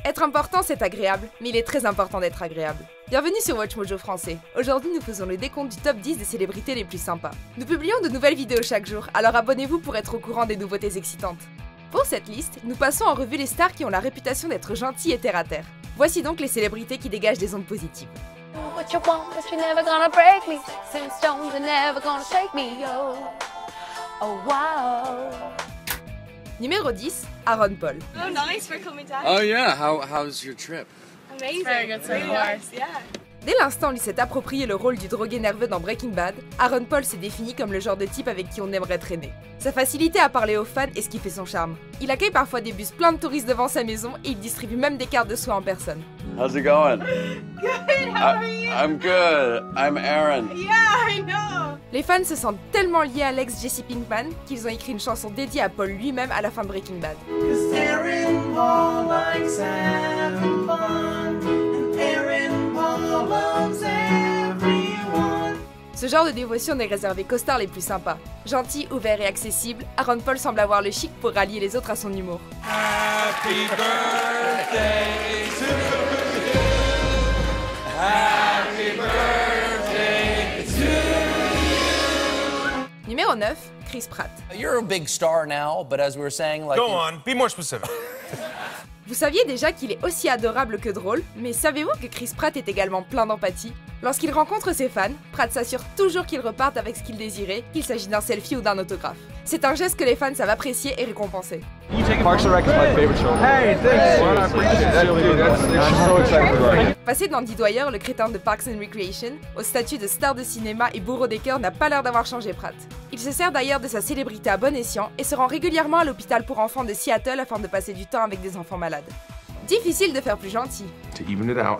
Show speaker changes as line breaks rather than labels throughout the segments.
Être important, c'est agréable, mais il est très important d'être agréable. Bienvenue sur Watch Mojo français. Aujourd'hui, nous faisons le décompte du top 10 des célébrités les plus sympas. Nous publions de nouvelles vidéos chaque jour, alors abonnez-vous pour être au courant des nouveautés excitantes. Pour cette liste, nous passons en revue les stars qui ont la réputation d'être gentilles et terre-à-terre. Voici donc les célébrités qui dégagent des ondes positives.
What you want, but you're never gonna break me. Since stones are never gonna shake me, oh. Oh wow.
Numéro 10, Aaron Paul.
Oh, nice for coming down.
Oh yeah, how's your trip?
Amazing. Very good so far. Yeah.
Dès l'instant où il s'est approprié le rôle du drogué nerveux dans Breaking Bad, Aaron Paul s'est défini comme le genre de type avec qui on aimerait traîner. Sa facilité à parler aux fans est ce qui fait son charme. Il accueille parfois des bus pleins de touristes devant sa maison et il distribue même des cartes de soie en personne.
How's it going?
Good. How are you?
I'm good. I'm Aaron.
Yeah, I know.
Les fans se sentent tellement liés à l'ex Jesse Pinkman qu'ils ont écrit une chanson dédiée à Paul lui-même à la fin de Breaking Bad. Ce genre de dévotion n'est réservé qu'aux stars les plus sympas. Gentil, ouvert et accessible, Aaron Paul semble avoir le chic pour rallier les autres à son humour.
Happy birthday to you. Happy birthday to you.
Numéro 9, Chris Pratt.
You're a big star now, but as we were saying, like...
Go on, be more specific.
Vous saviez déjà qu'il est aussi adorable que drôle, mais savez-vous que Chris Pratt est également plein d'empathie? Lorsqu'il rencontre ses fans, Pratt s'assure toujours qu'ils repartent avec ce qu'ils désiraient, qu'il s'agit d'un selfie ou d'un autographe. C'est un geste que les fans savent apprécier et récompenser.
Parks and Rec is my favorite show. Hey, thanks. Well, I appreciate that, dude. I'm so excited about it.
Passer d'Andy Dwyer, le crétin de Parks and Recreation, au statut de star de cinéma et bourreau des cœurs n'a pas l'air d'avoir changé Pratt. Il se sert d'ailleurs de sa célébrité à bon escient et se rend régulièrement à l'hôpital pour enfants de Seattle afin de passer du temps avec des enfants malades. Difficile de faire plus gentil.
To even it out,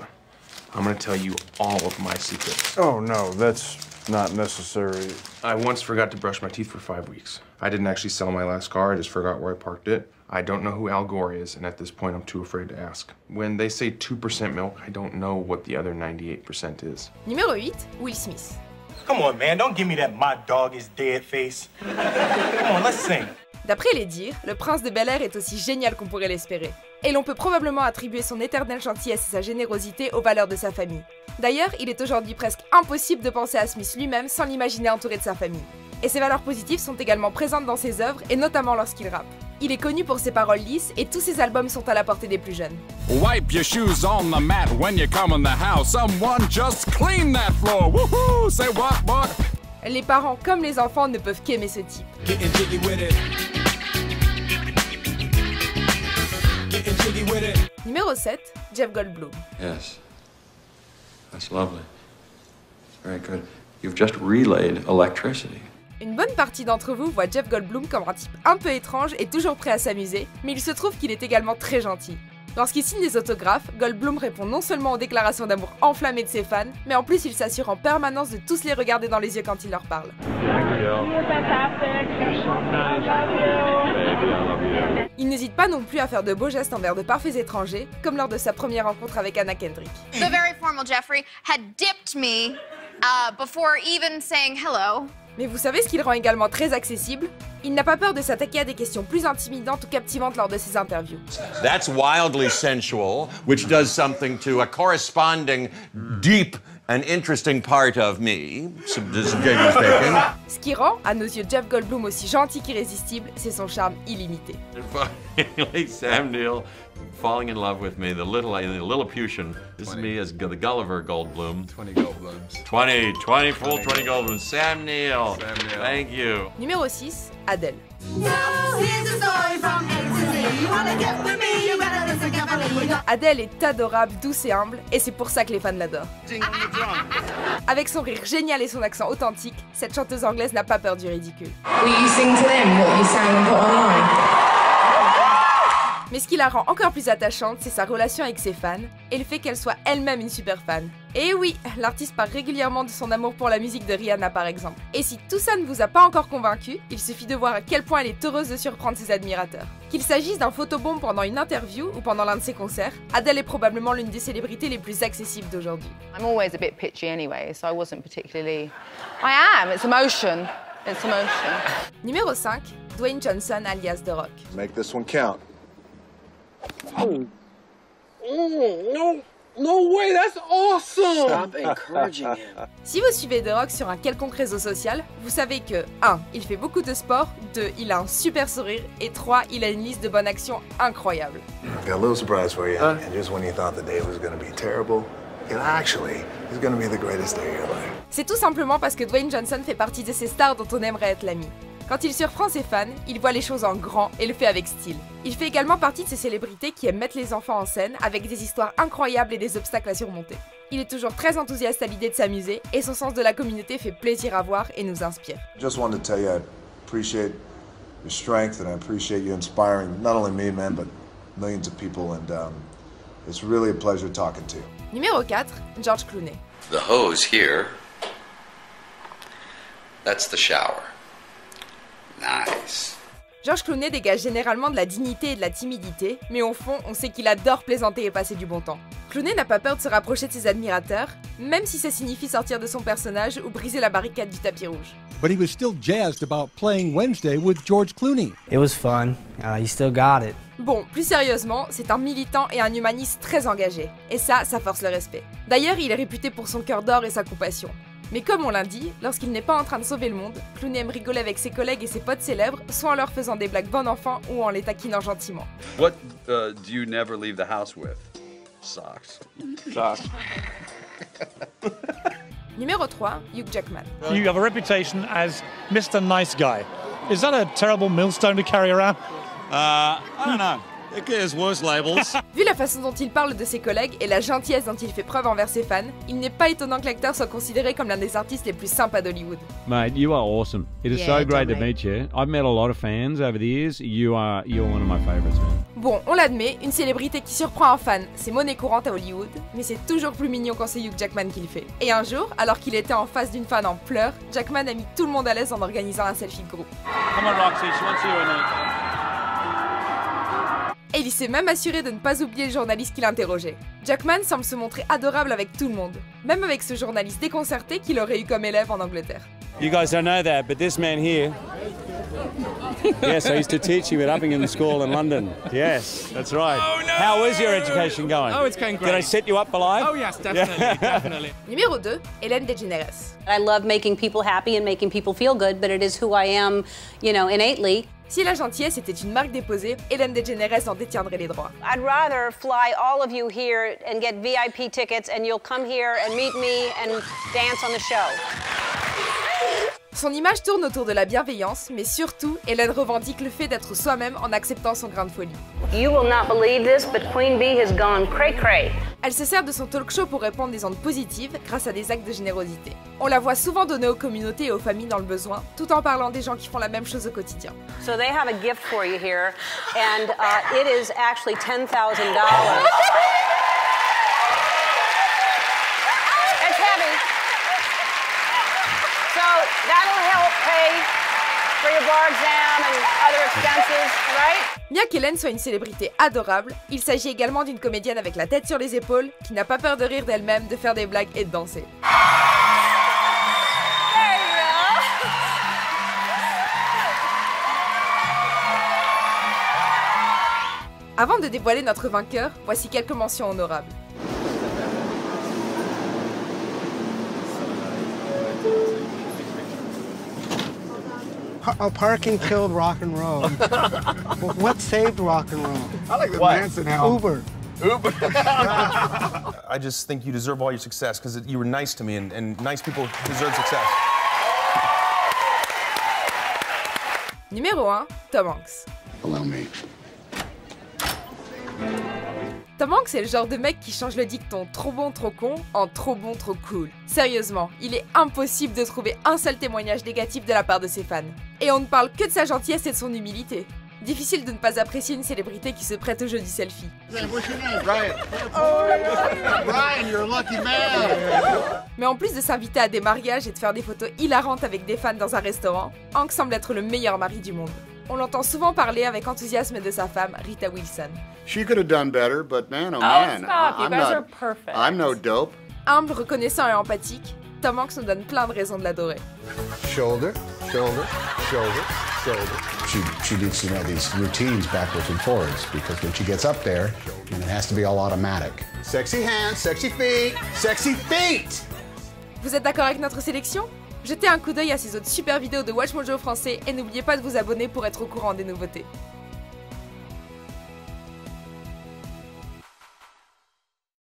I'm gonna tell you all of my secrets.
Oh no, that's not necessary.
I once forgot to brush my teeth for 5 weeks. I didn't actually sell my last car, I just forgot where I parked it. I don't know who Al Gore is, and at this point I'm too afraid to ask. When they say 2% milk, I don't know what the other 98% is.
Numéro 8, Will Smith.
Come on, man, don't give me that my dog is dead face. Come on, let's sing.
D'après les dires, le prince de Bel-Air est aussi génial qu'on pourrait l'espérer. Et l'on peut probablement attribuer son éternelle gentillesse et sa générosité aux valeurs de sa famille. D'ailleurs, il est aujourd'hui presque impossible de penser à Smith lui-même sans l'imaginer entouré de sa famille. Et ses valeurs positives sont également présentes dans ses œuvres, et notamment lorsqu'il rappe. Il est connu pour ses paroles lisses, et tous ses albums sont à la portée des plus jeunes.
Wipe your shoes on the mat when you come in the house. Someone just clean that floor. Woohoo! Say what, boy?
Les parents comme les enfants ne peuvent qu'aimer ce type. Numéro 7, Jeff Goldblum.
Yes. That's lovely. Very good. You've just relayed electricity.
Une bonne partie d'entre vous voit Jeff Goldblum comme un type un peu étrange et toujours prêt à s'amuser, mais il se trouve qu'il est également très gentil. Lorsqu'il signe des autographes, Goldblum répond non seulement aux déclarations d'amour enflammées de ses fans, mais en plus il s'assure en permanence de tous les regarder dans les yeux quand il leur parle. Il n'hésite pas non plus à faire de beaux gestes envers de parfaits étrangers, comme lors de sa première rencontre avec Anna Kendrick.
The very formal Jeffrey had dipped me before even saying hello.
Mais vous savez ce qui le rend également très accessible? Il n'a pas peur de s'attaquer à des questions plus intimidantes ou captivantes lors de ses interviews.
That's wildly sensual, which does something to a corresponding deep and interesting part of me. Subjectively speaking.
Ce qui rend, à nos yeux, Jeff Goldblum aussi gentil qu'irrésistible, c'est son charme illimité.
Finally, Sam Neill falling in love with me, the Lilliputian. This 20. Is me as the Gulliver Goldblum.
20 Goldblums.
20 full 20 Goldblums. Sam Neill. Thank you.
Numéro 6, Adele. Adele est adorable, douce et humble, et c'est pour ça que les fans l'adorent. Avec son rire génial et son accent authentique, cette chanteuse anglaise n'a pas peur du ridicule. Mais ce qui la rend encore plus attachante, c'est sa relation avec ses fans, et le fait qu'elle soit elle-même une super fan. Et oui, l'artiste parle régulièrement de son amour pour la musique de Rihanna par exemple. Et si tout ça ne vous a pas encore convaincu, il suffit de voir à quel point elle est heureuse de surprendre ses admirateurs. Qu'il s'agisse d'un photobomb pendant une interview ou pendant l'un de ses concerts, Adele est probablement l'une des célébrités les plus accessibles d'aujourd'hui.
I'm always a bit pitchy anyway, so I wasn't particularly... I am, it's emotion. It's emotion.
Numéro 5, Dwayne Johnson alias The Rock.
Make this one count.
No way, that's awesome!
Stop encouraging him.
Si vous suivez The Rock sur un quelconque réseau social, vous savez que 1. Il fait beaucoup de sport, 2. Il a un super sourire, et 3. Il a une liste de bonnes actions incroyable.
I've got a little surprise for you, and just when you thought the day was going to be terrible, it actually is going to be the greatest day of your life.
C'est tout simplement parce que Dwayne Johnson fait partie de ces stars dont on aimerait être l'ami. Quand il surprend ses fans, il voit les choses en grand et le fait avec style. Il fait également partie de ces célébrités qui aiment mettre les enfants en scène avec des histoires incroyables et des obstacles à surmonter. Il est toujours très enthousiaste à l'idée de s'amuser et son sens de la communauté fait plaisir à voir et nous inspire.
Just wanted to tell you I appreciate your strength and I appreciate you inspiring not only me, man, but millions of people and it's really a pleasure talking to you.
Numéro 4, George Clooney.
The hose here, that's the shower. Nice.
George Clooney dégage généralement de la dignité et de la timidité, mais au fond, on sait qu'il adore plaisanter et passer du bon temps. Clooney n'a pas peur de se rapprocher de ses admirateurs, même si ça signifie sortir de son personnage ou briser la barricade du tapis rouge.
But he was still jazzed about playing Wednesday with George Clooney.
It was fun. You still got it.
Bon, plus sérieusement, c'est un militant et un humaniste très engagé, et ça force le respect. D'ailleurs, il est réputé pour son cœur d'or et sa compassion. Mais comme on l'a dit, lorsqu'il n'est pas en train de sauver le monde, Clooney aime rigoler avec ses collègues et ses potes célèbres, soit en leur faisant des blagues bon enfant ou en les taquinant gentiment.
What do you never leave the house with? Socks.
Socks.
Numéro 3, Hugh Jackman.
You have a reputation as Mr. Nice Guy. Is that a terrible millstone to carry around?
I don't know. There's worse labels.
Vu la façon dont il parle de ses collègues et la gentillesse dont il fait preuve envers ses fans, il n'est pas étonnant que l'acteur soit considéré comme l'un des artistes les plus sympas d'Hollywood.
Mate, you are awesome. It is so great to meet you. I've met a lot of fans over the years. You're one of my favorites, man.
Bon, on l'admet, une célébrité qui surprend un fan, c'est monnaie courante à Hollywood, mais c'est toujours plus mignon quand c'est Hugh Jackman qui le fait. Et un jour, alors qu'il était en face d'une fan en pleurs, Jackman a mis tout le monde à l'aise en organisant un selfie de groupe.
Come on, Roxy, she wants you in it.
Et il s'est même assuré de ne pas oublier le journaliste qui l'interrogeait. Jackman semble se montrer adorable avec tout le monde, même avec ce journaliste déconcerté qu'il aurait eu comme élève en Angleterre.
You guys don't know that, but this man here, yes, I used to teach him at Uppingham School in London. Yes, that's right.
Oh, no!
How is your education going?
Oh, it's going great.
Did I set you up for life?
Oh, yes, definitely, definitely.
Numéro 2, Ellen DeGeneres.
I love making people happy and making people feel good, but it is who I am, innately.
Si la gentillesse était une marque déposée, Ellen DeGeneres en détiendrait les droits.
I'd rather fly all of you here and get VIP tickets and you'll come here and meet me and dance on the show.
Son image tourne autour de la bienveillance, mais surtout, Ellen revendique le fait d'être soi-même en acceptant son grain de folie.
You will not believe this, but Queen Bee has gone cray-cray.
Elle se sert de son talk show pour répandre des ondes positives grâce à des actes de générosité. On la voit souvent donner aux communautés et aux familles dans le besoin, tout en parlant des gens qui font la même chose au quotidien.
So they have a gift for you here, and it is actually $10,000. It's heavy. So that'll help pay for your bar exam and other expenses, right?
Bien qu'Hélène soit une célébrité adorable, il s'agit également d'une comédienne avec la tête sur les épaules, qui n'a pas peur de rire d'elle-même, de faire des blagues et de danser. Avant de dévoiler notre vainqueur, voici quelques mentions honorables.
Parking killed rock and roll. What saved rock and roll?
I like the Manson album.
Uber.
I just think you deserve all your success because you were nice to me, and nice people deserve success.
Numéro 1, Tom Hanks.
Allow me.
Tom Hanks est le genre de mec qui change le dicton trop bon trop con en trop bon trop cool. Sérieusement, il est impossible de trouver un seul témoignage négatif de la part de ses fans. Et on ne parle que de sa gentillesse et de son humilité. Difficile de ne pas apprécier une célébrité qui se prête au jeu du selfie.
Ryan, you're a lucky man.
Mais en plus de s'inviter à des mariages et de faire des photos hilarantes avec des fans dans un restaurant, Hanks semble être le meilleur mari du monde. On l'entend souvent parler avec enthousiasme de sa femme, Rita Wilson.
She could have done better, but man, oh
man,
stop.
You guys are perfect.
I'm no dope.
Humble, reconnaissant et empathique, Tom Hanks nous donne plein de raisons de l'adorer.
Shoulder, shoulder, shoulder, shoulder.
she needs to know these routines backwards and forwards because when she gets up there, and it has to be all automatic. Sexy hands, sexy feet, sexy feet!
Vous êtes d'accord avec notre sélection? Jetez un coup d'œil à ces autres super vidéos de WatchMojo français et n'oubliez pas de vous abonner pour être au courant des nouveautés.